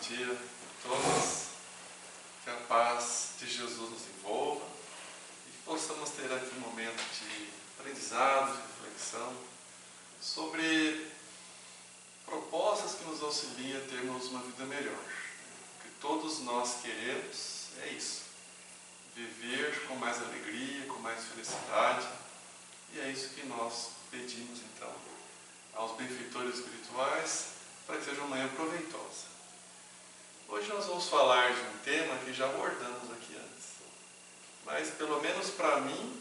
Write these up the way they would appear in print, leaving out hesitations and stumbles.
dia a todos. Que a paz de Jesus nos envolva e que possamos ter aqui um momento de aprendizado, de reflexão sobre propostas que nos auxiliem a termos uma vida melhor. O que todos nós queremos é isso: viver com mais alegria, com mais felicidade, e é isso que nós pedimos então aos benfeitores espirituais para que seja uma manhã proveitosa. Hoje nós vamos falar de um tema que já abordamos aqui antes, mas pelo menos para mim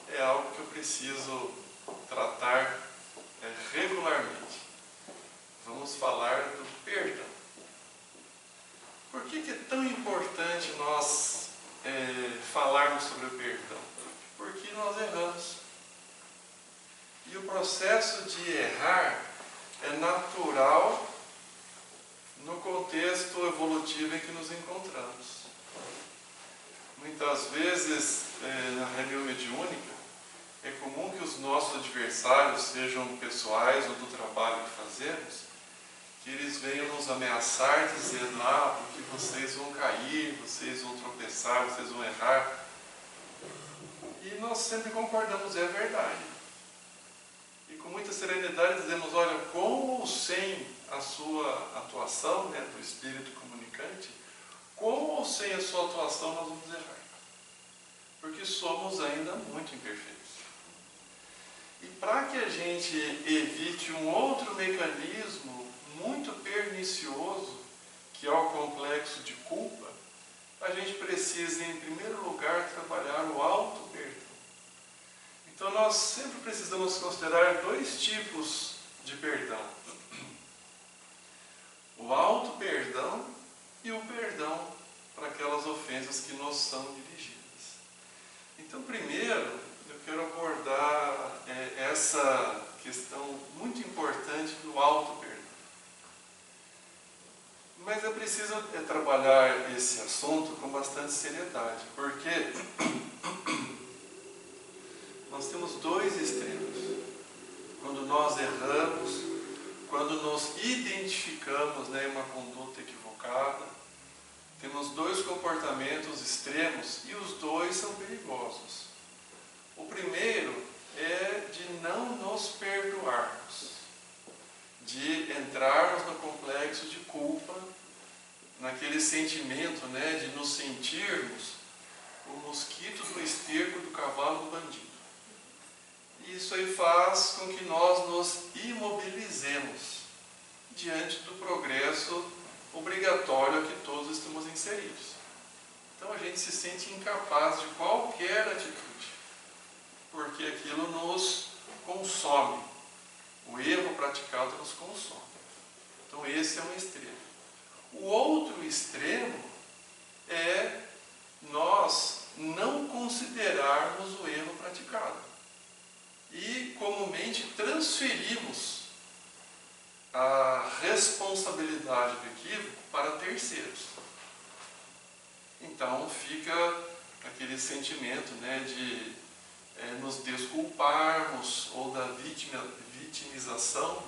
é algo que eu preciso tratar regularmente. Vamos falar do perdão. Por que é tão importante nós falarmos sobre o perdão? Porque nós erramos. E o processo de errar é natural no contexto evolutivo em que nos encontramos. Muitas vezes, na reunião mediúnica, é comum que os nossos adversários, sejam pessoais ou do trabalho que fazemos, que eles venham nos ameaçar dizendo: porque vocês vão cair, vocês vão tropeçar, vocês vão errar. E nós sempre concordamos, é verdade. E com muita serenidade dizemos: olha, com ou sem a sua atuação, do espírito comunicante, com ou sem a sua atuação nós vamos errar. Porque somos ainda muito imperfeitos. E para que a gente evite um outro mecanismo muito pernicioso, que é o complexo de culpa, a gente precisa, em primeiro lugar, trabalhar o auto-perdão. Então nós sempre precisamos considerar dois tipos de perdão: o auto-perdão e o perdão para aquelas ofensas que nos são dirigidas. Então, primeiro, eu quero abordar essa questão muito importante do auto-perdão. Mas é preciso trabalhar esse assunto com bastante seriedade, porque nós temos dois extremos. Quando nós erramos, quando nos identificamos em uma conduta equivocada, temos dois comportamentos extremos e os dois são perigosos. O primeiro é de não nos perdoarmos, de entrarmos no complexo de culpa, naquele sentimento de nos sentirmos o mosquito do esterco do cavalo do bandido. E isso aí faz com que nós nos imobilizemos diante do progresso obrigatório a que todos estamos inseridos. Então a gente se sente incapaz de qualquer atitude, porque aquilo nos consome. O erro praticado nos consome. Então esse é um extremo. O outro extremo é nós não considerarmos o erro praticado. E comumente transferimos a responsabilidade do equívoco para terceiros. Então fica aquele sentimento de nos desculparmos, ou da vitimização,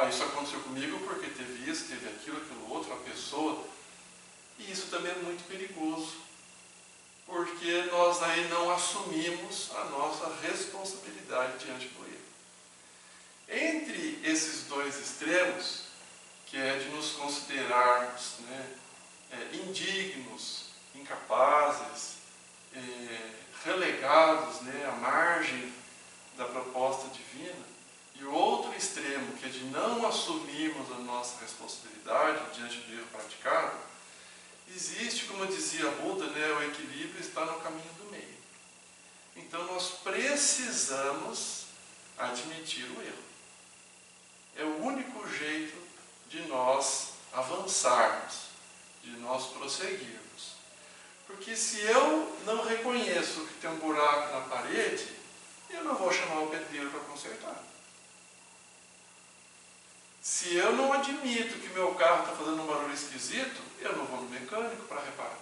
isso aconteceu comigo porque teve isso, teve aquilo, aquilo outro, a pessoa. E isso também é muito perigoso, porque nós aí não assumimos a nossa responsabilidade diante do erro. Entre esses dois extremos, que é de nos considerarmos indignos, incapazes, relegados à margem da proposta divina, e o outro extremo, que é de não assumirmos a nossa responsabilidade diante do erro praticado, existe, como dizia Buda, o equilíbrio está no caminho do meio. Então nós precisamos admitir o erro. É o único jeito de nós avançarmos, de nós prosseguirmos. Porque se eu não reconheço que tem um buraco na parede, eu não vou chamar o pedreiro para consertar. Se eu não admito que meu carro está fazendo um barulho esquisito, eu não vou no mecânico para reparar.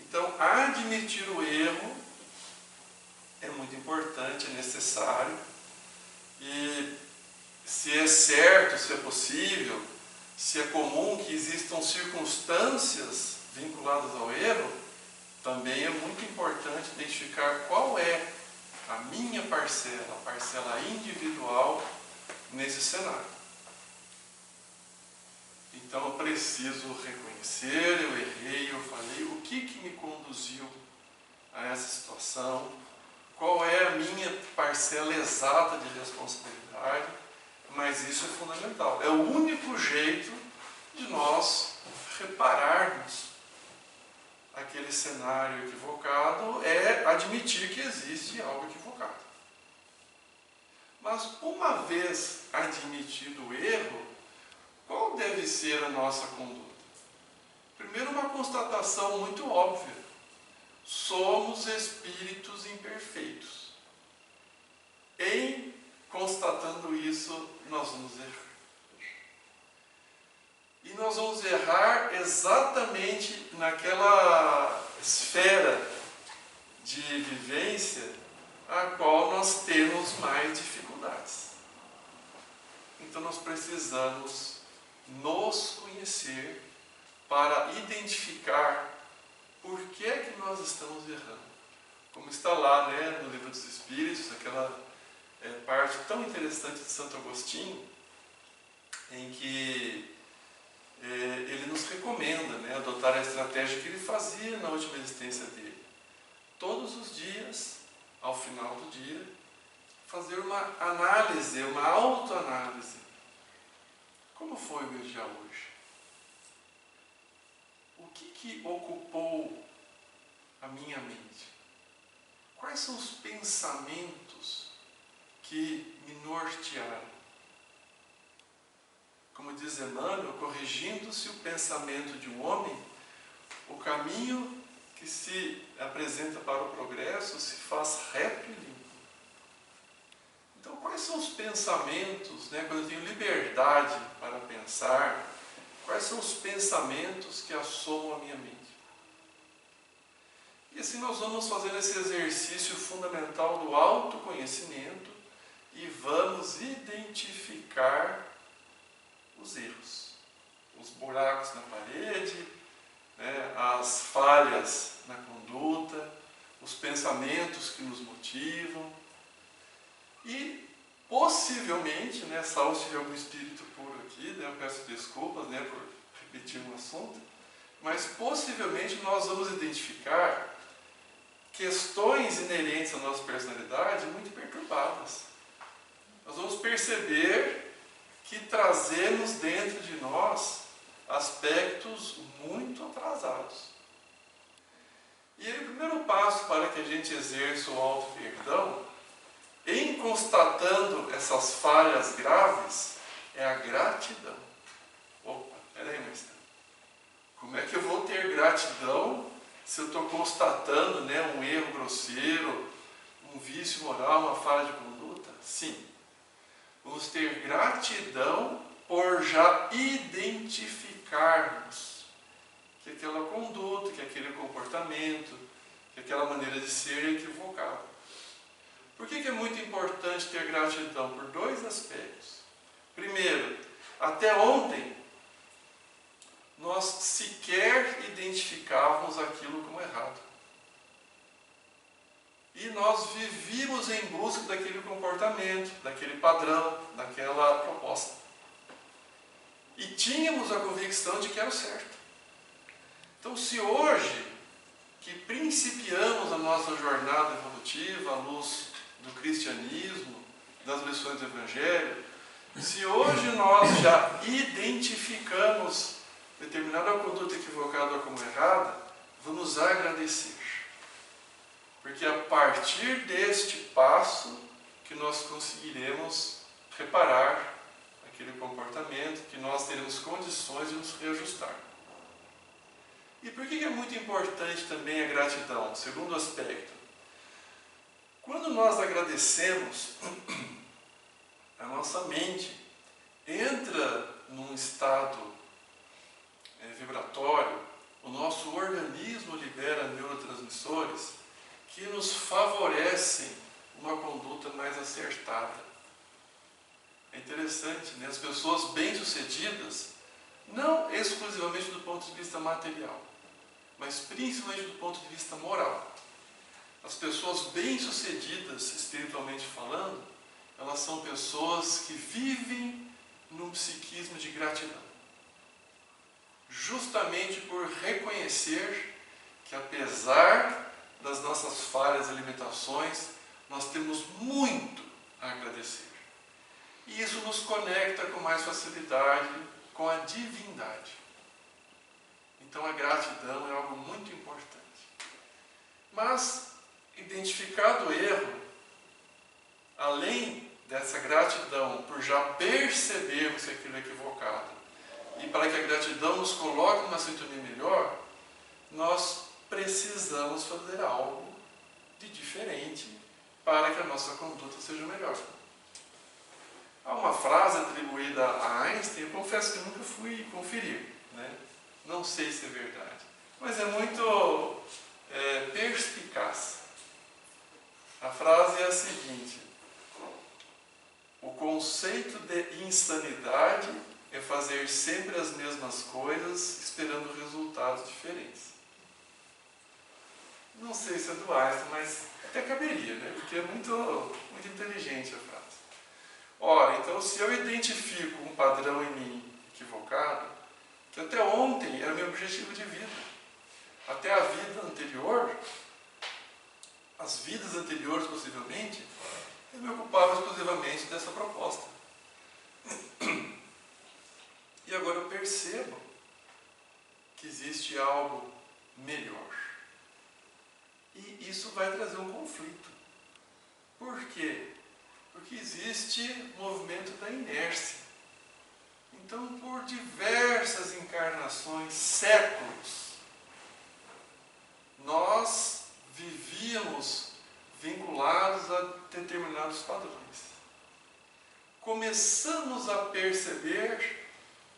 Então, admitir o erro é muito importante, é necessário. E se é certo, se é possível, se é comum que existam circunstâncias vinculadas ao erro, também é muito importante identificar qual é a minha parcela, a parcela individual nesse cenário. Então eu preciso reconhecer, eu errei, eu falei, o que me conduziu a essa situação, qual é a minha parcela exata de responsabilidade, mas isso é fundamental. É o único jeito de nós repararmos aquele cenário equivocado, é admitir que existe algo equivocado. Mas uma vez admitido o erro, qual deve ser a nossa conduta? Primeiro, uma constatação muito óbvia. Somos espíritos imperfeitos. Em constatando isso, nós vamos errar. E nós vamos errar exatamente naquela esfera de vivência a qual nós temos mais dificuldades. Então nós precisamos nos conhecer para identificar por que é que nós estamos errando. Como está lá, né, no Livro dos Espíritos, aquela parte tão interessante de Santo Agostinho, em que ele nos recomenda, né, adotar a estratégia que ele fazia na última existência dele. Todos os dias, ao final do dia, fazer uma análise, uma autoanálise. Como foi o meu dia hoje? O que ocupou a minha mente? Quais são os pensamentos que me nortearam? Como diz Emmanuel, corrigindo-se o pensamento de um homem, o caminho que se apresenta para o progresso se faz reto e limpo. Então, quais são os pensamentos, né, quando eu tenho liberdade para pensar, quais são os pensamentos que assomam a minha mente? E assim nós vamos fazendo esse exercício fundamental do autoconhecimento e vamos identificar os erros, os buracos na parede, né, as falhas na conduta, os pensamentos que nos motivam e possivelmente, né, salvo se tiver algum espírito puro aqui, né, eu peço desculpas, né, por repetir um assunto, mas possivelmente nós vamos identificar questões inerentes à nossa personalidade muito perturbadas. Nós vamos perceber que trazemos dentro de nós aspectos muito atrasados. E aí, o primeiro passo para que a gente exerça o auto-perdão, em constatando essas falhas graves, é a gratidão. Opa, peraí um instante. Como é que eu vou ter gratidão se eu estou constatando, né, um erro grosseiro, um vício moral, uma falha de conduta? Sim. Vamos ter gratidão por já identificarmos que aquela conduta, que aquele comportamento, que aquela maneira de ser é equivocada. Por que é muito importante ter gratidão? Por dois aspectos. Primeiro, até ontem, nós sequer identificávamos aquilo como errado. E nós vivíamos em busca daquele comportamento, daquele padrão, daquela proposta. E tínhamos a convicção de que era o certo. Então, se hoje, que principiamos a nossa jornada evolutiva à luz do cristianismo, das lições do Evangelho, se hoje nós já identificamos determinada conduta equivocada como errada, vamos agradecer. Porque é a partir deste passo que nós conseguiremos reparar aquele comportamento, que nós teremos condições de nos reajustar. E por que é muito importante também a gratidão? Segundo aspecto, quando nós agradecemos, a nossa mente entra num estado vibratório, o nosso organismo libera neurotransmissores que nos favorecem uma conduta mais acertada. É interessante, né? As pessoas bem-sucedidas, exclusivamente do ponto de vista material, mas principalmente do ponto de vista moral. As pessoas bem-sucedidas, espiritualmente falando, elas são pessoas que vivem num psiquismo de gratidão. Justamente por reconhecer que, apesar das nossas falhas e limitações, nós temos muito a agradecer. E isso nos conecta com mais facilidade com a divindade. Então a gratidão é algo muito importante. Mas, identificado o erro, além dessa gratidão por já percebermos que aquilo é equivocado, e para que a gratidão nos coloque numa sintonia melhor, nós precisamos fazer algo de diferente para que a nossa conduta seja melhor. Há uma frase atribuída a Einstein, eu confesso que nunca fui conferir, né? Não sei se é verdade, mas é muito perspicaz. A frase é a seguinte: o conceito de insanidade é fazer sempre as mesmas coisas esperando resultados diferentes. Não sei se é do Einstein, mas até caberia, né? Porque é muito inteligente a frase. Ora, então, se eu identifico um padrão em mim equivocado, que até ontem era meu objetivo de vida, até a vida anterior, as vidas anteriores possivelmente, eu me ocupava exclusivamente dessa proposta. E agora eu percebo que existe algo melhor. E isso vai trazer um conflito. Por quê? Porque existe movimento da inércia. Então, por diversas encarnações, séculos, nós vivíamos vinculados a determinados padrões. Começamos a perceber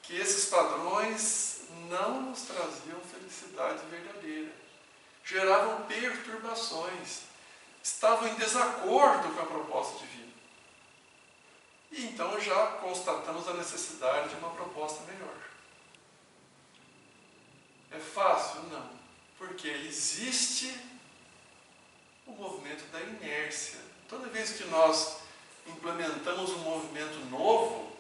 que esses padrões não nos traziam felicidade verdadeira, geravam perturbações, estavam em desacordo com a proposta divina. E então já constatamos a necessidade de uma proposta melhor. É fácil? Não. Porque existe o movimento da inércia. Toda vez que nós implementamos um movimento novo,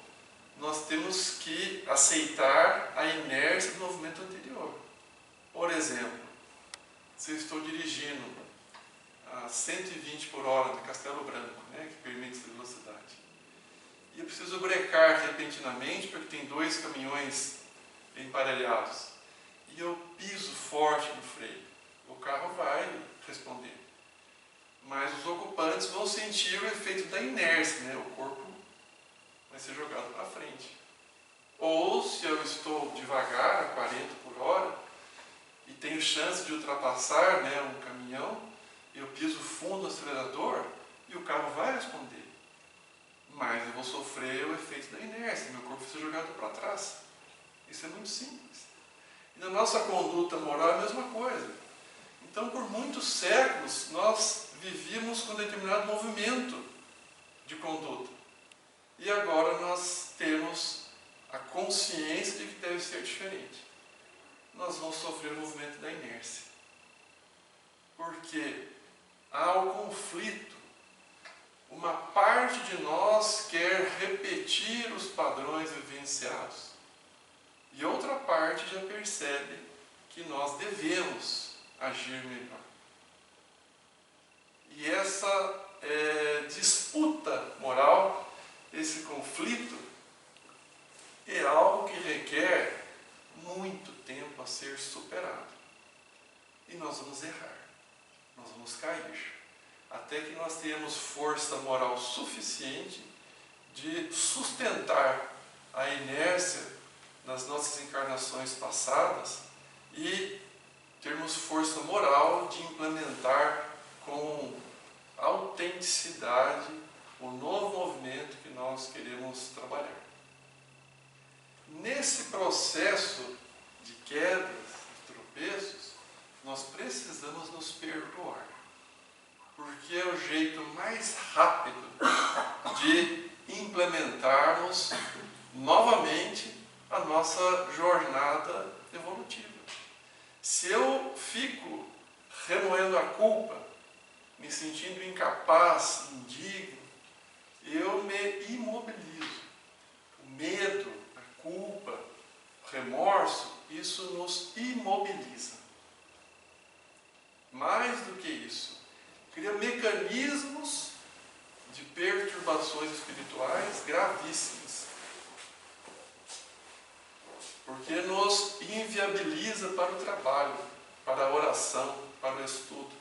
nós temos que aceitar a inércia do movimento anterior. Por exemplo, se eu estou dirigindo a 120 por hora de Castelo Branco, né, que permite essa velocidade, e eu preciso brecar repentinamente porque tem dois caminhões emparelhados, e eu piso forte no freio, o carro vai responder. Mas os ocupantes vão sentir o efeito da inércia, né? O corpo vai ser jogado para frente. Ou se eu estou devagar, a 40 por hora, e tenho chance de ultrapassar, né, um caminhão, eu piso fundo no acelerador e o carro vai responder. Mas eu vou sofrer o efeito da inércia, meu corpo vai ser jogado para trás. Isso é muito simples. E na nossa conduta moral é a mesma coisa. Então, por muitos séculos, nós vivíamos com determinado movimento de conduta. E agora nós temos a consciência de que deve ser diferente. Nós vamos sofrer o movimento da inércia. Porque há o conflito. Uma parte de nós quer repetir os padrões vivenciados. E outra parte já percebe que nós devemos agir melhor. E essa disputa moral, esse conflito, é algo que requer muito tempo a ser superado. E nós vamos errar, nós vamos cair, até que nós tenhamos força moral suficiente de sustentar a inércia nas nossas encarnações passadas e termos força moral de implementar com autenticidade o novo movimento que nós queremos trabalhar. Nesse processo de quedas, de tropeços, nós precisamos nos perdoar, porque é o jeito mais rápido de implementarmos novamente a nossa jornada evolutiva. Se eu fico remoendo a culpa, me sentindo incapaz, indigno, eu me imobilizo. O medo, a culpa, o remorso, isso nos imobiliza. Mais do que isso, cria mecanismos de perturbações espirituais gravíssimas. Porque nos inviabiliza para o trabalho, para a oração, para o estudo.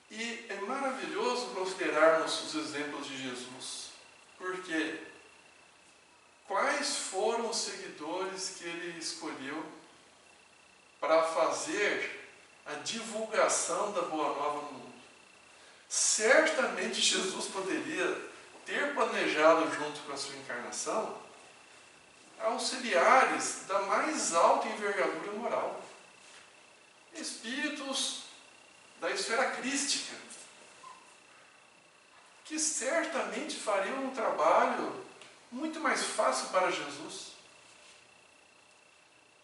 E é maravilhoso considerarmos os exemplos de Jesus, porque quais foram os seguidores que ele escolheu para fazer a divulgação da Boa Nova no mundo? Certamente Jesus poderia ter planejado, junto com a sua encarnação, auxiliares da mais alta envergadura moral, espíritos da esfera crística, que certamente fariam um trabalho muito mais fácil para Jesus.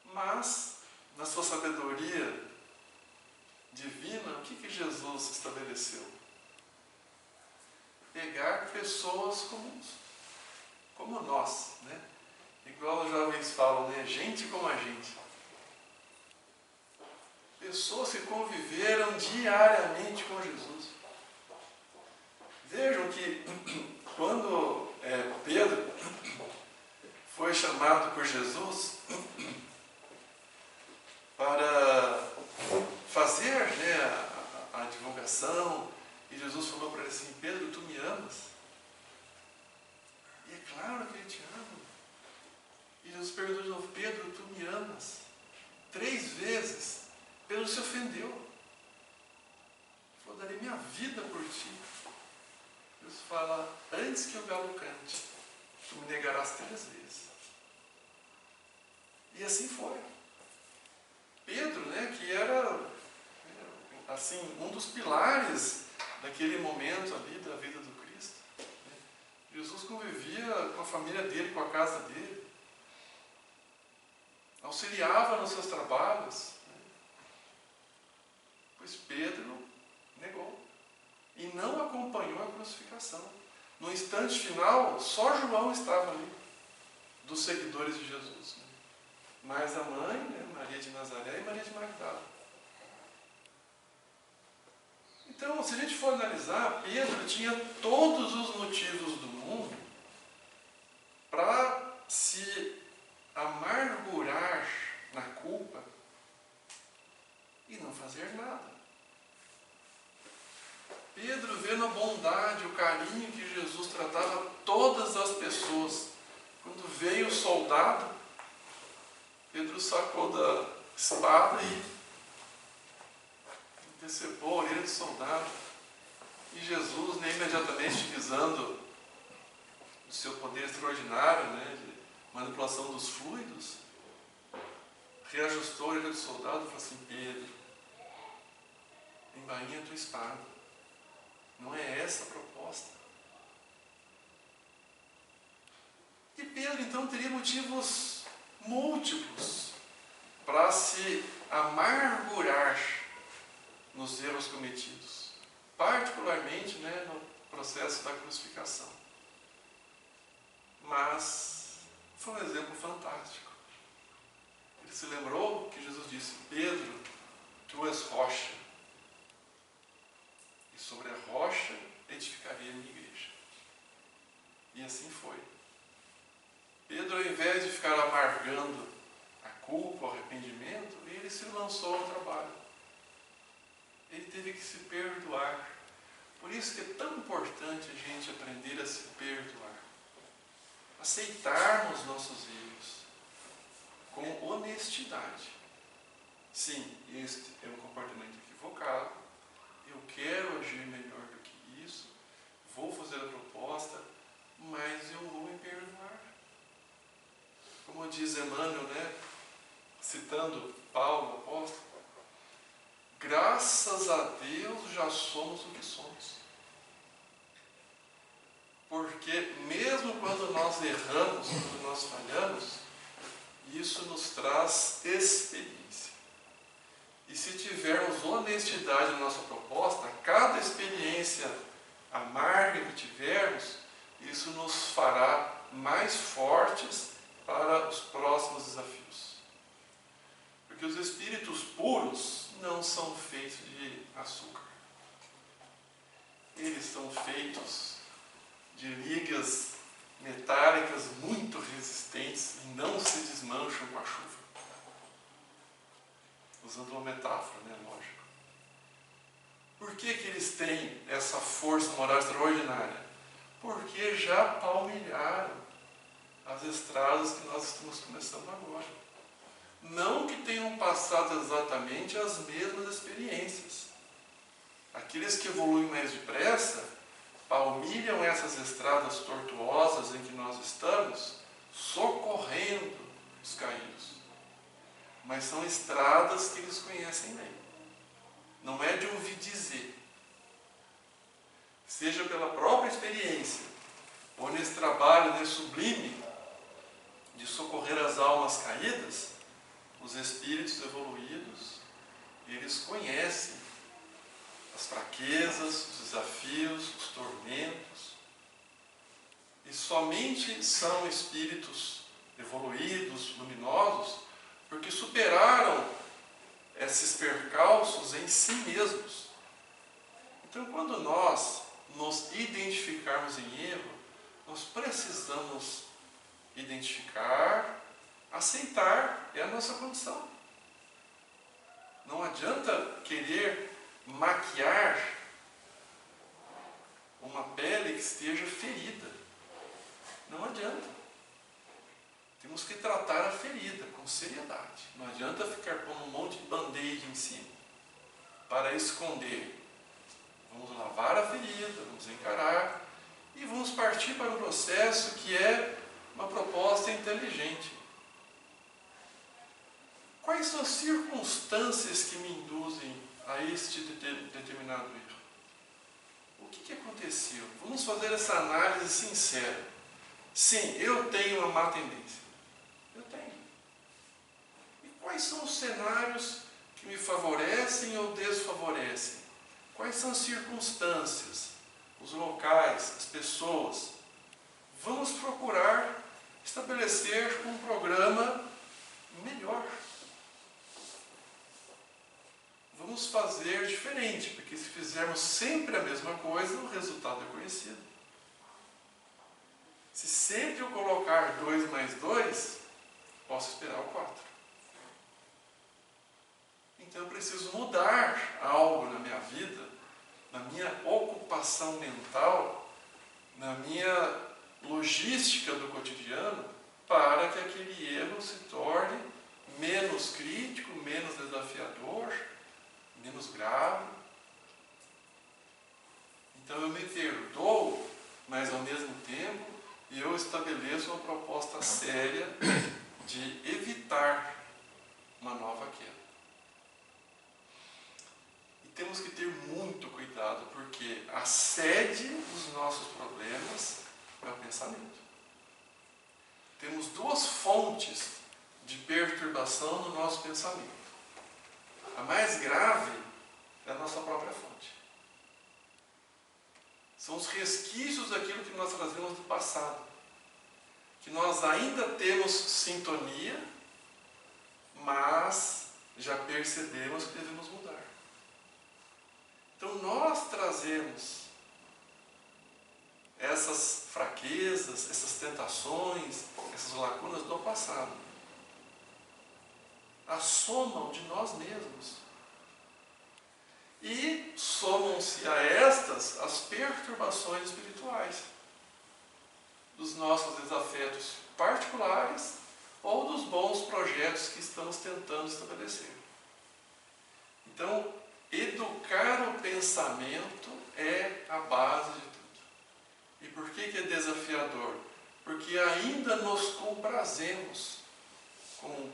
Mas, na sua sabedoria divina, o que Jesus estabeleceu? Pegar pessoas comuns, como nós, né? Igual os jovens falam, né? Gente como a gente. Pessoas que conviveram diariamente com Jesus. Vejam que quando Pedro foi chamado por Jesus para fazer, né, a divulgação, e Jesus falou para ele assim: Pedro, tu me amas? E é claro que ele te ama. E Jesus perguntou de novo: Pedro, tu me amas? 3 vezes. Pedro se ofendeu. Ele falou: darei minha vida por ti. Jesus fala: antes que o galo cante, tu me negarás 3 vezes. E assim foi. Pedro, né, que era assim, um dos pilares daquele momento ali da vida do Cristo. Jesus convivia com a família dele, com a casa dele. Auxiliava nos seus trabalhos. Pois Pedro negou e não acompanhou a crucificação. No instante final, só João estava ali, dos seguidores de Jesus. Mas a mãe, né, Maria de Nazaré e Maria de Magdala. Então, se a gente for analisar, Pedro tinha todos os motivos do mundo para se amargurar na culpa e não fazer nada. Pedro, vendo a bondade, o carinho que Jesus tratava todas as pessoas, quando veio o soldado, Pedro sacou da espada e decepou a orelha do soldado. E Jesus, né, imediatamente utilizando o seu poder extraordinário, né, de manipulação dos fluidos, reajustou a orelha do soldado e falou assim: Pedro, embainha a tua espada. Não é essa a proposta. E Pedro, então, teria motivos múltiplos para se amargurar nos erros cometidos, particularmente, né, no processo da crucificação. Mas foi um exemplo fantástico. Ele se lembrou que Jesus disse: Pedro, tu és rocha, e sobre a rocha edificarei a minha igreja. E assim foi. Pedro, ao invés de ficar amargando a culpa, o arrependimento, ele se lançou ao trabalho. Ele teve que se perdoar. Por isso que é tão importante a gente aprender a se perdoar. Aceitarmos nossos erros com honestidade. Sim, este é um comportamento equivocado. Eu quero agir melhor do que isso. Vou fazer a proposta, mas eu vou me perdoar. Como diz Emmanuel, né, citando Paulo, apóstolo: graças a Deus já somos o que somos. porque mesmo quando nós erramos, quando nós falhamos, isso nos traz experiência. E se tivermos honestidade na nossa proposta, cada experiência amarga que tivermos, isso nos fará mais fortes para os próximos desafios. Porque os espíritos puros não são feitos de açúcar. Eles são feitos de ligas metálicas muito resistentes e não se desmancham com a chuva. Usando uma metáfora, né? Lógico. Por que eles têm essa força moral extraordinária? Porque já palmilharam as estradas que nós estamos começando agora. Não que tenham passado exatamente as mesmas experiências. Aqueles que evoluem mais depressa palmilham essas estradas tortuosas em que nós estamos, socorrendo os caídos. Mas são estradas que eles conhecem bem. Não é de ouvir dizer. Seja pela própria experiência, ou nesse trabalho, nesse sublime de socorrer as almas caídas, os espíritos evoluídos, eles conhecem as fraquezas, os desafios, os tormentos. E somente são espíritos evoluídos, luminosos, porque superaram esses percalços em si mesmos. Então, quando nós nos identificarmos em erro, nós precisamos identificar, aceitar, é a nossa condição. Não adianta querer maquiar uma pele que esteja ferida. Não adianta. Temos que tratar a ferida com seriedade. Não adianta ficar pondo um monte de band-aid em cima para esconder. Vamos lavar a ferida, vamos encarar e vamos partir para um processo que é uma proposta inteligente. Quais são as circunstâncias que me induzem a este determinado erro? O que aconteceu? Vamos fazer essa análise sincera. Sim, eu tenho uma má tendência. Eu tenho. E quais são os cenários que me favorecem ou desfavorecem? Quais são as circunstâncias, os locais, as pessoas? Vamos procurar estabelecer um programa melhor. Vamos fazer diferente, porque se fizermos sempre a mesma coisa, o resultado é conhecido. Se sempre eu colocar 2 mais 2, posso esperar o 4. Então eu preciso mudar algo na minha vida, na minha ocupação mental, na minha logística do cotidiano, para que aquele erro se torne menos crítico, menos desafiador, menos grave. Então eu me perdoo, mas ao mesmo tempo eu estabeleço uma proposta séria de evitar uma nova queda. E temos que ter muito cuidado, porque a sede dos nossos problemas é o pensamento. Temos 2 fontes de perturbação no nosso pensamento. A mais grave é a nossa própria fonte. São os resquícios daquilo que nós trazemos do passado. Que nós ainda temos sintonia, mas já percebemos que devemos mudar. Então nós trazemos essas fraquezas, essas tentações, essas lacunas do passado. Assomam de nós mesmos. E somam-se a estas as perturbações espirituais dos nossos desafetos particulares ou dos bons projetos que estamos tentando estabelecer. Então, educar o pensamento é a base de tudo. E por que é desafiador? Porque ainda nos comprazemos com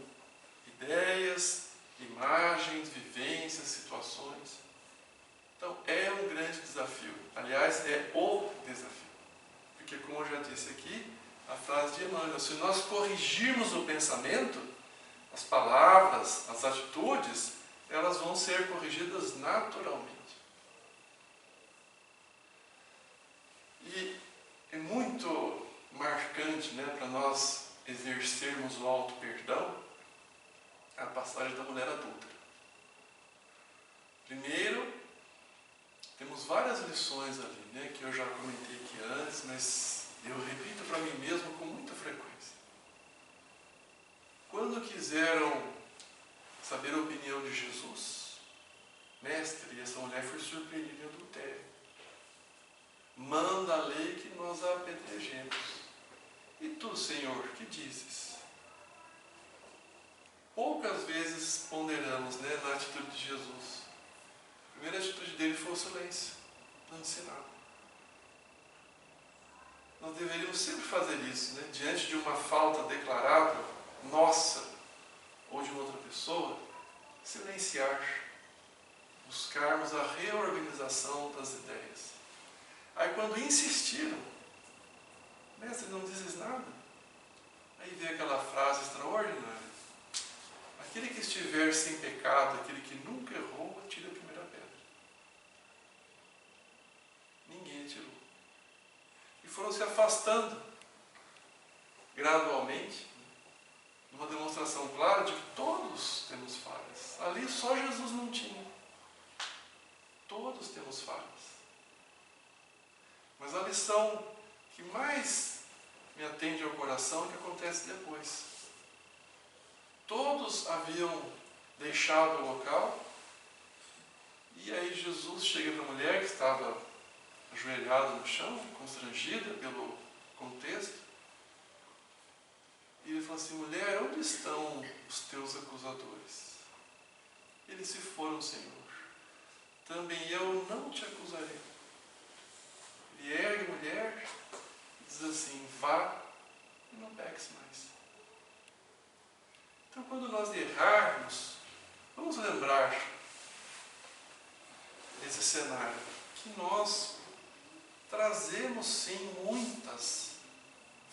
ideias, imagens, vivências, situações. Então, é um grande desafio. Aliás, é o desafio. Porque, como eu já disse aqui, a frase de Emmanuel, se nós corrigirmos o pensamento, as palavras, as atitudes, elas vão ser corrigidas naturalmente. E é muito marcante, né, para nós exercermos o auto-perdão, a passagem da mulher adúltera. Primeiro, temos várias lições ali, né, que eu já comentei aqui antes, mas eu repito para mim mesmo com muita frequência. Quando quiseram saber a opinião de Jesus, mestre, essa mulher foi surpreendida em adultério. Manda a lei que nós a apedrejemos. E tu, Senhor, que dizes? Poucas vezes ponderamos, né, na atitude de Jesus. A primeira atitude dele foi o silêncio, não disse nada. Nós deveríamos sempre fazer isso, né? Diante de uma falta declarada, nossa, ou de uma outra pessoa, silenciar, buscarmos a reorganização das ideias. Aí quando insistiram, mestre, não dizes nada? Aí veio aquela frase extraordinária. Aquele que estiver sem pecado, aquele que nunca errou, atire a primeira pedra. Ninguém atirou. E foram se afastando gradualmente, numa demonstração clara de que todos temos falhas. Ali só Jesus não tinha. Todos temos falhas. Mas a lição que mais me atende ao coração é o que acontece depois. Todos haviam deixado o local, e aí Jesus chega para a mulher que estava ajoelhada no chão, constrangida pelo contexto, e ele fala assim: mulher, onde estão os teus acusadores? Eles se foram, Senhor. Também eu não te acusarei. Ele ergue a mulher e diz assim: vá e não peques mais. Então, quando nós errarmos, vamos lembrar desse cenário, que nós trazemos sim muitas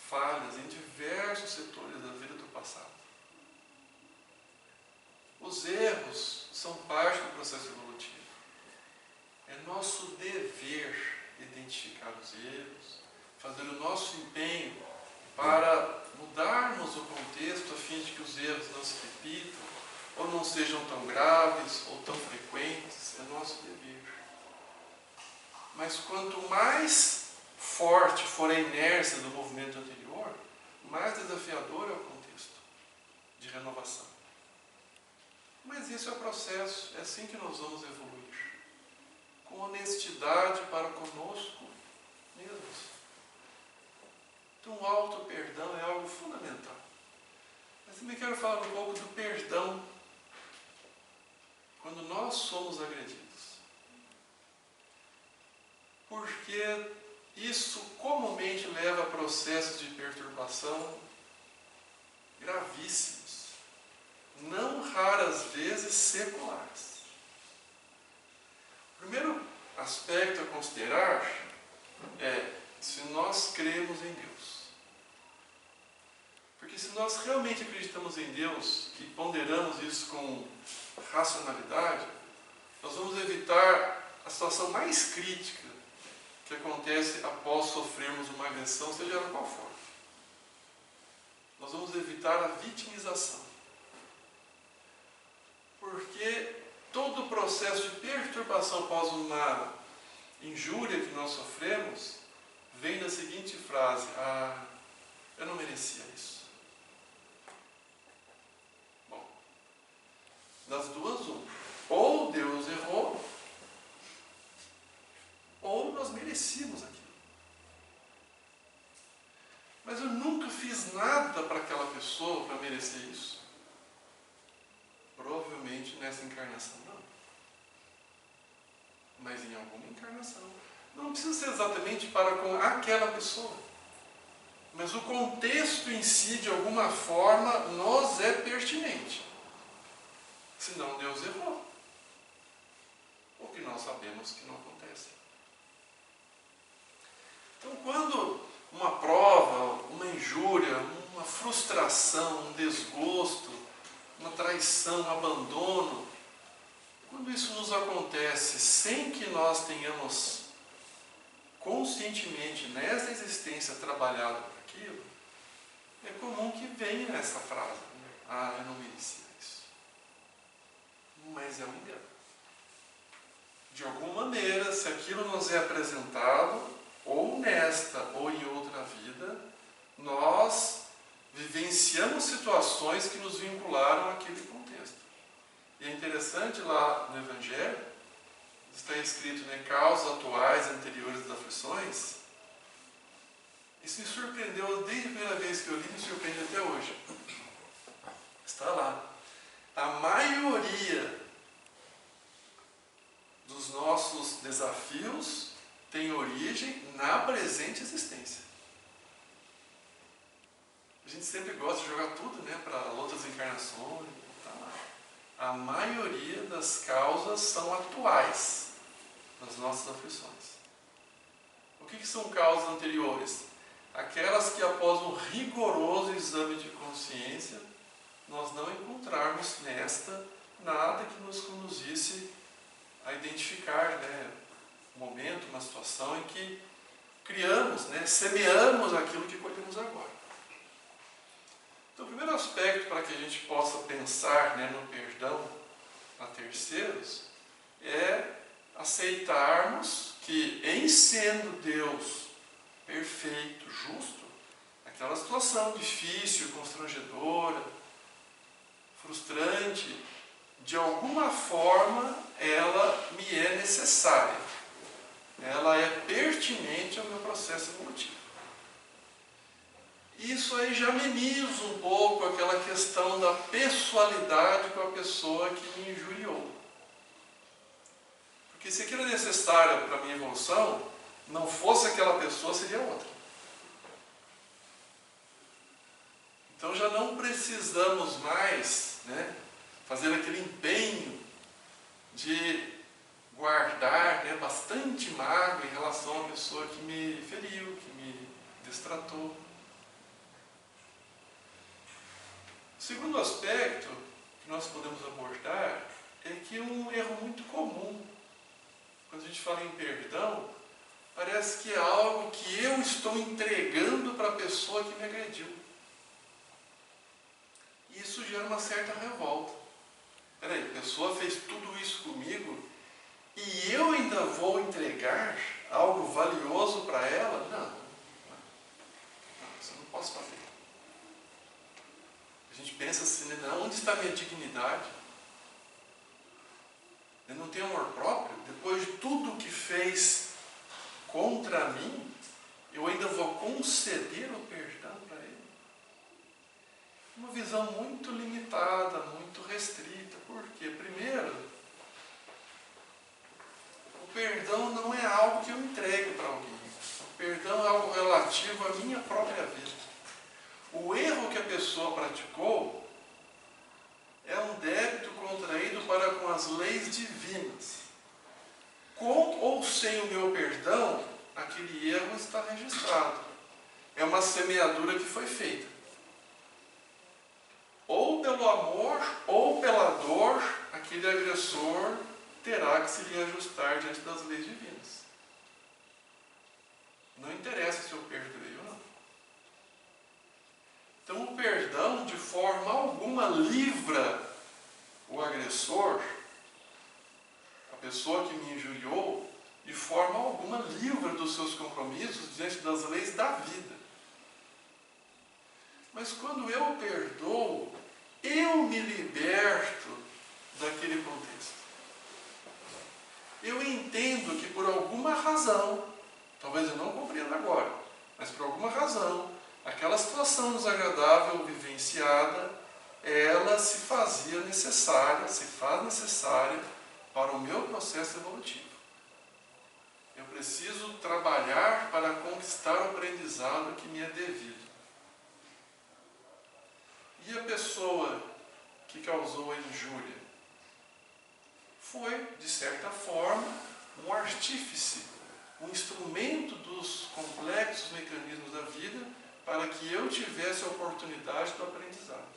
falhas em diversos setores da vida do passado. Os erros são parte do processo evolutivo. É nosso dever identificar os erros, fazer o nosso empenho para mudarmos o contexto a fim de que os erros não se repitam, ou não sejam tão graves, ou tão frequentes. É nosso dever. Mas quanto mais forte for a inércia do movimento anterior, mais desafiador é o contexto de renovação. Mas isso é o processo, é assim que nós vamos evoluir. Com honestidade para conosco mesmos. Então, o auto-perdão é algo fundamental. Mas também quero falar um pouco do perdão quando nós somos agredidos. Porque isso comumente leva a processos de perturbação gravíssimos, não raras vezes seculares. O primeiro aspecto a considerar é se nós cremos em Deus. Porque se nós realmente acreditamos em Deus e ponderamos isso com racionalidade, nós vamos evitar a situação mais crítica que acontece após sofrermos uma agressão, seja ela qual for. Nós vamos evitar a vitimização. Porque todo o processo de perturbação após uma injúria que nós sofremos vem da seguinte frase: ah, eu não merecia isso. Bom, das duas, ou Deus errou, ou nós merecíamos aquilo. Mas eu nunca fiz nada para aquela pessoa para merecer isso. Provavelmente nessa encarnação não. Mas em alguma encarnação. Não precisa ser exatamente para com aquela pessoa. Mas o contexto em si, de alguma forma, nos é pertinente. Senão Deus errou. O que nós sabemos que não acontece. Então, quando uma prova, uma injúria, uma frustração, um desgosto, uma traição, um abandono, quando isso nos acontece sem que nós tenhamos conscientemente nessa existência trabalhado por aquilo, é comum que venha essa frase, né? Ah, eu não merecia isso. Mas é um engano. De alguma maneira, se aquilo nos é apresentado, ou nesta ou em outra vida, nós vivenciamos situações que nos vincularam àquele contexto. E é interessante lá no Evangelho, está escrito, né, causas atuais anteriores das aflições. Isso me surpreendeu desde a primeira vez que eu li, me surpreende até hoje. Está lá. A maioria dos nossos desafios tem origem na presente existência. A gente sempre gosta de jogar tudo, né, para outras encarnações. Tá? A maioria das causas são atuais das nossas aflições. O que são causas anteriores? Aquelas que após um rigoroso exame de consciência, nós não encontrarmos nesta nada que nos conduzisse a identificar, né, um momento, uma situação em que criamos, né, semeamos aquilo que colhemos agora. Então, o primeiro aspecto para que a gente possa pensar, né, no perdão a terceiros é aceitarmos que, em sendo Deus perfeito, justo, aquela situação difícil, constrangedora, frustrante, de alguma forma ela me é necessária. Ela é pertinente ao meu processo evolutivo. Isso aí já ameniza um pouco aquela questão da pessoalidade com a pessoa que me injuriou. Porque se aquilo é necessário para a minha evolução, não fosse aquela pessoa, seria outra. Então já não precisamos mais, né, fazer aquele empenho de guardar, né, bastante mágoa em relação à pessoa que me feriu, que me destratou. O segundo aspecto que nós podemos abordar é que um erro muito comum, quando a gente fala em perdão, parece que é algo que eu estou entregando para a pessoa que me agrediu. E isso gera uma certa revolta. Peraí, a pessoa fez tudo isso comigo e eu ainda vou entregar algo valioso para ela? Não, isso eu não posso fazer. A gente pensa assim, né? Onde está a minha dignidade? Eu não tenho amor próprio? Depois de tudo que fez contra mim, eu ainda vou conceder o perdão para ele? Uma visão muito limitada, muito restrita. Por quê? Primeiro, o perdão não é algo que eu entregue para alguém. O perdão é algo relativo à minha própria vida. O erro que a pessoa praticou é um débito contraído para com as leis divinas. Com ou sem o meu perdão, aquele erro está registrado. É uma semeadura que foi feita. Ou pelo amor, ou pela dor, aquele agressor terá que se reajustar diante das leis divinas. Não interessa se eu perdoei ou não. Então, o perdão, de forma alguma, livra o agressor, a pessoa que me injuriou, de forma alguma, livra dos seus compromissos diante das leis da vida. Mas quando eu perdoo, eu me liberto daquele contexto. Eu entendo que por alguma razão, talvez eu não compreenda agora, mas por alguma razão, aquela situação desagradável vivenciada, ela se fazia necessária, se faz necessária para o meu processo evolutivo. Eu preciso trabalhar para conquistar o aprendizado que me é devido. E a pessoa que causou a injúria foi, de certa forma, um artífice um instrumento dos complexos mecanismos da vida para que eu tivesse a oportunidade do aprendizado.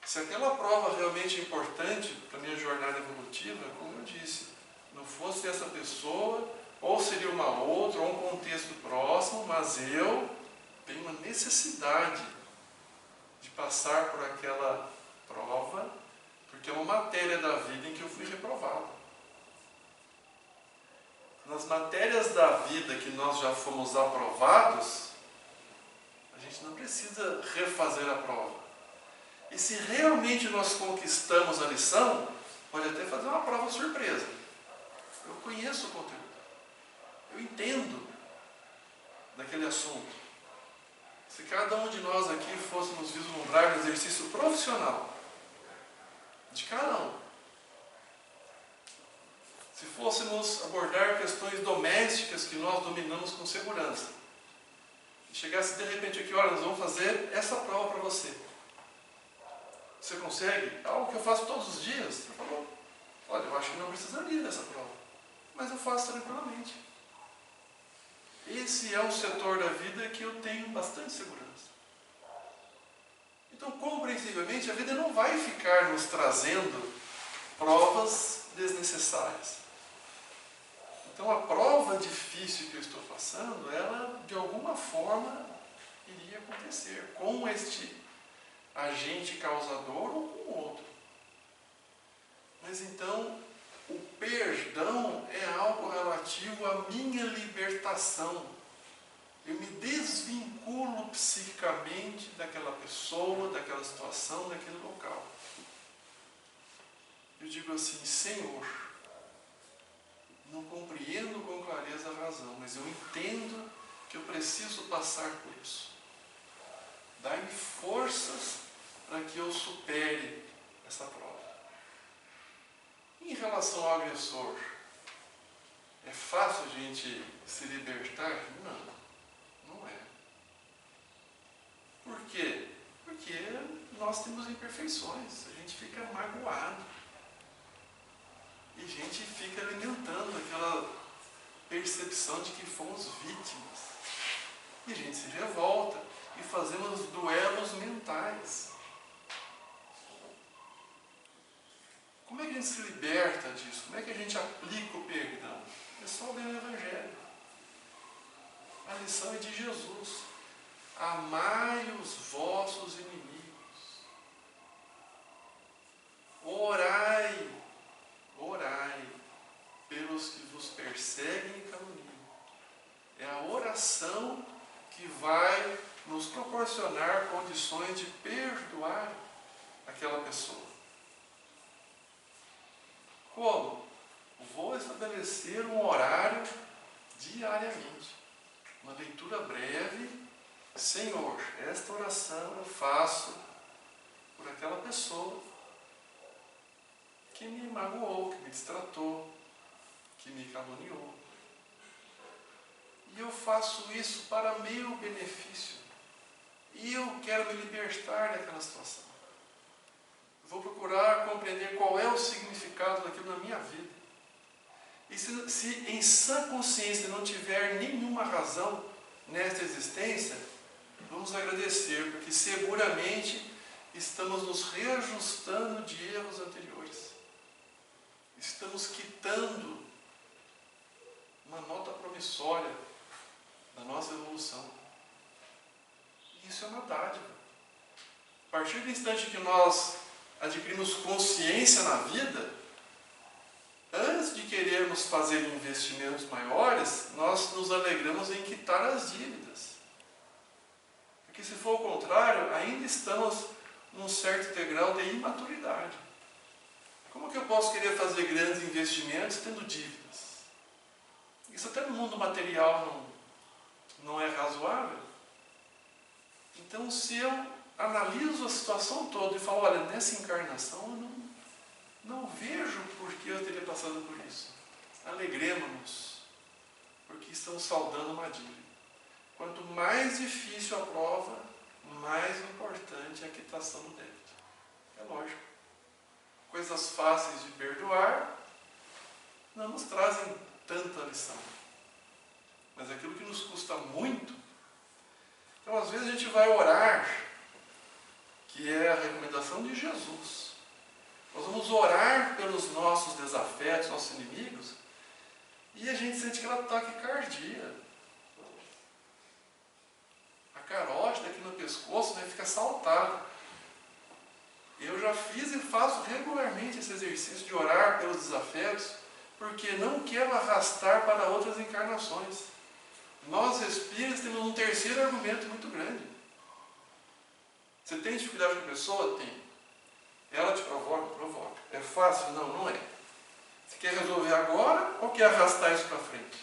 Se aquela prova realmente é importante para a minha jornada evolutiva, como eu disse, não fosse essa pessoa, ou seria uma outra, ou um contexto próximo, mas eu tenho uma necessidade de passar por aquela prova, porque é uma matéria da vida em que eu fui reprovado. Nas matérias da vida que nós já fomos aprovados, a gente não precisa refazer a prova. E se realmente nós conquistamos a lição, pode até fazer uma prova surpresa. Eu conheço o conteúdo. Eu entendo daquele assunto. Se cada um de nós aqui fôssemos vislumbrar no exercício profissional de cada um, se fôssemos abordar questões domésticas que nós dominamos com segurança, e chegasse de repente aqui, olha, nós vamos fazer essa prova para você. Você consegue? É algo que eu faço todos os dias. Você falou, olha, eu acho que não precisaria dessa prova, mas eu faço tranquilamente. Esse é um setor da vida que eu tenho bastante segurança. Então, compreensivelmente, a vida não vai ficar nos trazendo provas desnecessárias. Então, a prova difícil que eu estou passando, ela, de alguma forma, iria acontecer com este agente causador ou com outro. Mas, então, o perdão é algo relativo à minha libertação. Eu me desvinculo psicamente daquela pessoa, daquela situação, daquele local. Eu digo assim, Senhor, não compreendo com clareza a razão, mas eu entendo que eu preciso passar por isso. Dai-me forças para que eu supere essa prova. Em relação ao agressor, é fácil a gente se libertar? Não é. Por quê? Porque nós temos imperfeições, a gente fica magoado. E a gente fica alimentando aquela percepção de que fomos vítimas. E a gente se revolta e fazemos duelos mentais. Como é que a gente se liberta disso? Como é que a gente aplica o perdão? É só ler o Evangelho. A lição é de Jesus. Amai os vossos inimigos. Orai pelos que vos perseguem e caluniam. É a oração que vai nos proporcionar condições de perdoar aquela pessoa. Como? Vou estabelecer um horário diariamente. Uma leitura breve. Senhor, esta oração eu faço por aquela pessoa que me magoou, que me destratou, que me caluniou. E eu faço isso para meu benefício. E eu quero me libertar daquela situação. Vou procurar compreender qual é o significado daquilo na minha vida. E se em sã consciência não tiver nenhuma razão nesta existência, vamos agradecer, porque seguramente estamos nos reajustando de erros anteriores. Estamos quitando uma nota promissória da nossa evolução. E isso é uma dádiva. A partir do instante que nós adquirimos consciência na vida, antes de querermos fazer investimentos maiores, nós nos alegramos em quitar as dívidas. Porque se for o contrário, ainda estamos num certo degrau de imaturidade. Como que eu posso querer fazer grandes investimentos tendo dívidas? Isso até no mundo material não é razoável. Então, se eu analiso a situação toda e falo, olha, nessa encarnação eu não vejo por que eu teria passado por isso. Alegremos-nos, porque estamos saldando uma dívida. Quanto mais difícil a prova, mais importante é a quitação do débito. É lógico. Coisas fáceis de perdoar não nos trazem tanta lição. Mas aquilo que nos custa muito, então às vezes a gente vai orar, que é a recomendação de Jesus. Nós vamos orar pelos nossos desafetos, nossos inimigos, e a gente sente aquela taquicardia. A carótida aqui no pescoço, né, fica saltada. Eu já fiz e faço regularmente esse exercício de orar pelos desafetos, porque não quero arrastar para outras encarnações. Nós espíritos temos um terceiro argumento muito grande. Você tem dificuldade com a pessoa? Tem. Ela te provoca? Provoca. É fácil? Não, não é. Você quer resolver agora ou quer arrastar isso para frente?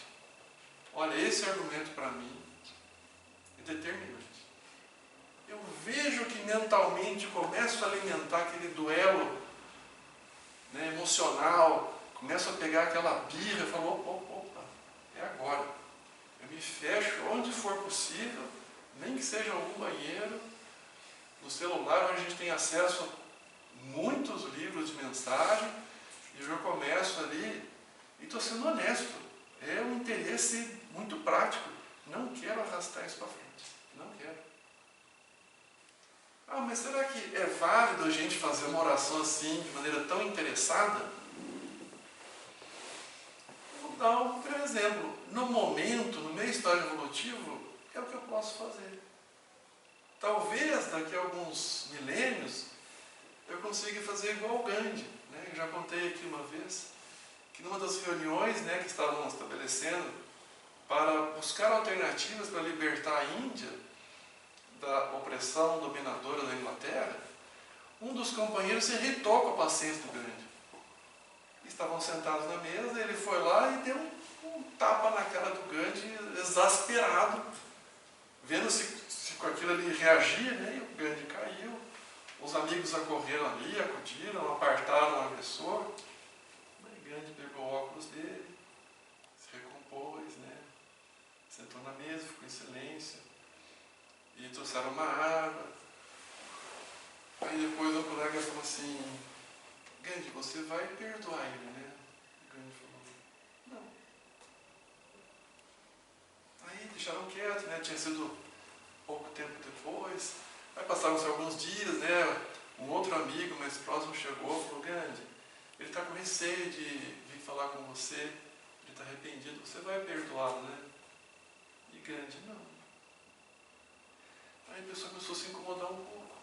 Olha, esse argumento para mim é determinante. Eu vejo que mentalmente começo a alimentar aquele duelo, né, emocional, começo a pegar aquela birra e falo, opa, é agora. Eu me fecho onde for possível, nem que seja algum banheiro, no celular onde a gente tem acesso a muitos livros de mensagem, e eu já começo ali, e estou sendo honesto, é um interesse muito prático, não quero arrastar isso para frente, não quero. Ah, mas será que é válido a gente fazer uma oração assim, de maneira tão interessada? Vou dar um exemplo. No momento, no meu estágio evolutivo, é o que eu posso fazer. Talvez daqui a alguns milênios eu consiga fazer igual o Gandhi. Né? Eu já contei aqui uma vez que numa das reuniões, né, que estavam estabelecendo para buscar alternativas para libertar a Índia da opressão dominadora da Inglaterra, um dos companheiros se irritou com a paciência do Gandhi. Estavam sentados na mesa, ele foi lá e deu um tapa na cara do Gandhi, exasperado, vendo se com aquilo ele reagia, né? E o Gandhi caiu. Os amigos acorreram ali, acudiram, apartaram o agressor. O Gandhi pegou o óculos dele, se recompôs, né? Sentou na mesa, ficou em silêncio. E trouxeram uma água. Aí depois o colega falou assim, Gandhi, você vai perdoar ele, né? O Gandhi falou, não. Aí deixaram quieto, né? Tinha sido pouco tempo depois. Aí passaram-se alguns dias, né? Um outro amigo mais próximo chegou e falou, Gandhi, ele está com receio de vir falar com você, ele está arrependido, você vai perdoá-lo, né? E Gandhi, não. Aí a pessoa começou a se incomodar um pouco.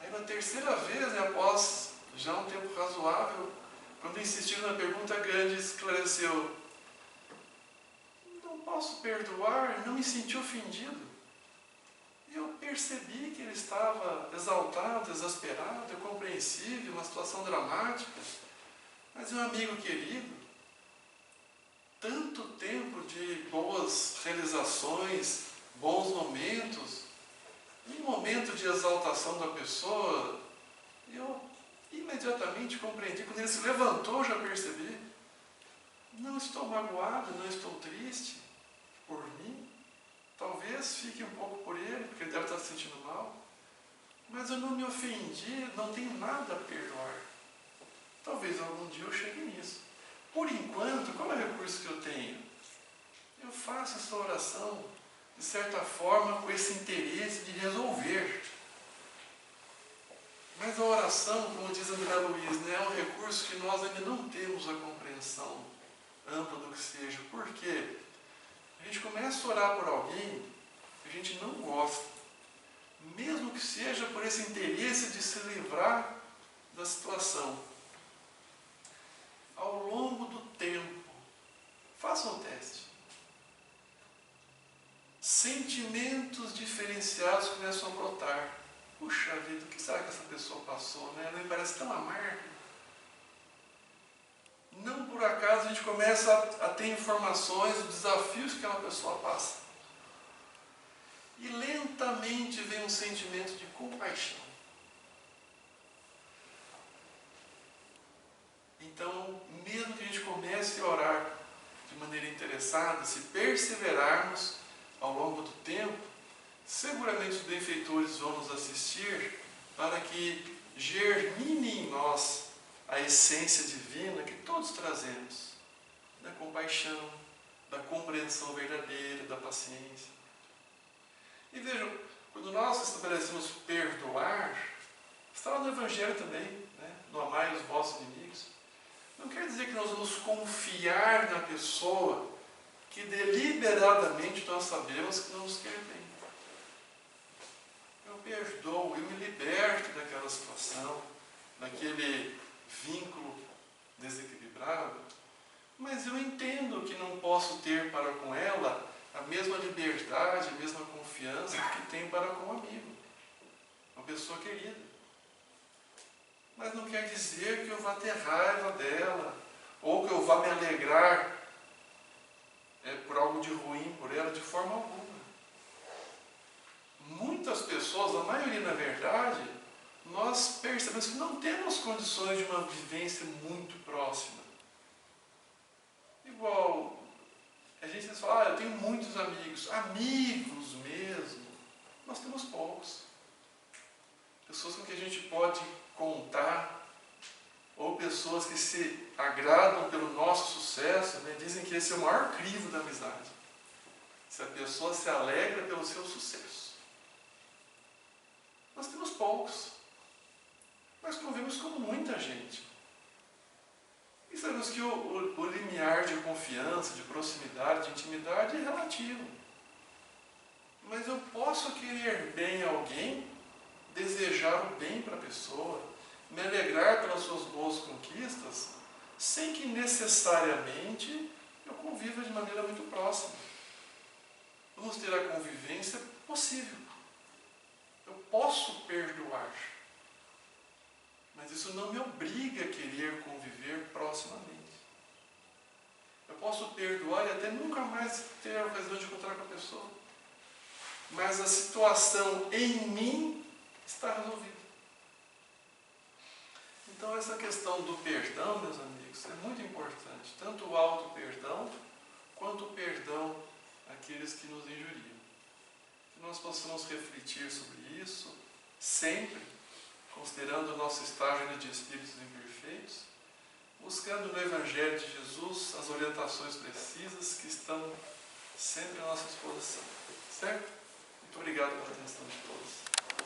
Aí na terceira vez, né, após já um tempo razoável, quando insistiram na pergunta, Gandhi esclareceu, não posso perdoar, não me senti ofendido. E eu percebi que ele estava exaltado, exasperado, incompreensível, uma situação dramática. Mas é um amigo querido, tanto tempo de boas realizações, bons momentos, em momento de exaltação da pessoa, eu imediatamente compreendi. Quando ele se levantou, eu já percebi. Não estou magoado, não estou triste por mim. Talvez fique um pouco por ele, porque ele deve estar se sentindo mal. Mas eu não me ofendi, não tenho nada a perdoar. Talvez algum dia eu chegue nisso. Por enquanto, qual é o recurso que eu tenho? Eu faço essa oração, de certa forma, com esse interesse de resolver. Mas a oração, como diz André Luiz, né, é um recurso que nós ainda não temos a compreensão ampla do que seja. Por quê? A gente começa a orar por alguém que a gente não gosta, mesmo que seja por esse interesse de se livrar da situação. Ao longo do tempo, faça um teste. Sentimentos diferenciados começam a brotar. Puxa vida, o que será que essa pessoa passou? Né? Ela me parece tão amarga. Não por acaso a gente começa a ter informações dos desafios que aquela pessoa passa. E lentamente vem um sentimento de compaixão. Então, mesmo que a gente comece a orar de maneira interessada, se perseverarmos ao longo do tempo, seguramente os benfeitores vão nos assistir para que germine em nós a essência divina que todos trazemos. da compaixão, da compreensão verdadeira, da paciência. E vejam, quando nós estabelecemos perdoar, está lá no Evangelho também, né? No amai os vossos inimigos. Não quer dizer que nós vamos confiar na pessoa que deliberadamente nós sabemos que não nos quer bem. Eu perdoo, eu me liberto daquela situação, daquele vínculo desequilibrado, mas eu entendo que não posso ter para com ela a mesma liberdade, a mesma confiança que tenho para com um amigo, uma pessoa querida. Mas não quer dizer que eu vá ter raiva dela, ou que eu vá me alegrar por algo de ruim por ela, de forma alguma. Muitas pessoas, a maioria na verdade, nós percebemos que não temos condições de uma vivência muito próxima. Igual, a gente fala, eu tenho muitos amigos. Amigos mesmo, nós temos poucos. Pessoas com que a gente pode contar, ou pessoas que se agradam pelo nosso sucesso, né? Dizem que esse é o maior crivo da amizade. Se a pessoa se alegra pelo seu sucesso. Nós temos poucos. Nós convivemos com muita gente. E sabemos que o limiar de confiança, de proximidade, de intimidade é relativo. Mas eu posso querer bem a alguém, desejar o bem para a pessoa, me alegrar pelas suas boas conquistas, sem que necessariamente eu conviva de maneira muito próxima. Vamos ter a convivência possível. Eu posso perdoar, mas isso não me obriga a querer conviver proximamente. Eu posso perdoar e até nunca mais ter a ocasião de encontrar com a pessoa. Mas a situação em mim está resolvida. Então essa questão do perdão, meus amigos, é muito importante. Tanto o auto-perdão, quanto o perdão àqueles que nos injuriam. Que nós possamos refletir sobre isso, sempre, considerando o nosso estágio de espíritos imperfeitos, buscando no Evangelho de Jesus as orientações precisas que estão sempre à nossa disposição. Certo? Muito obrigado pela atenção de todos.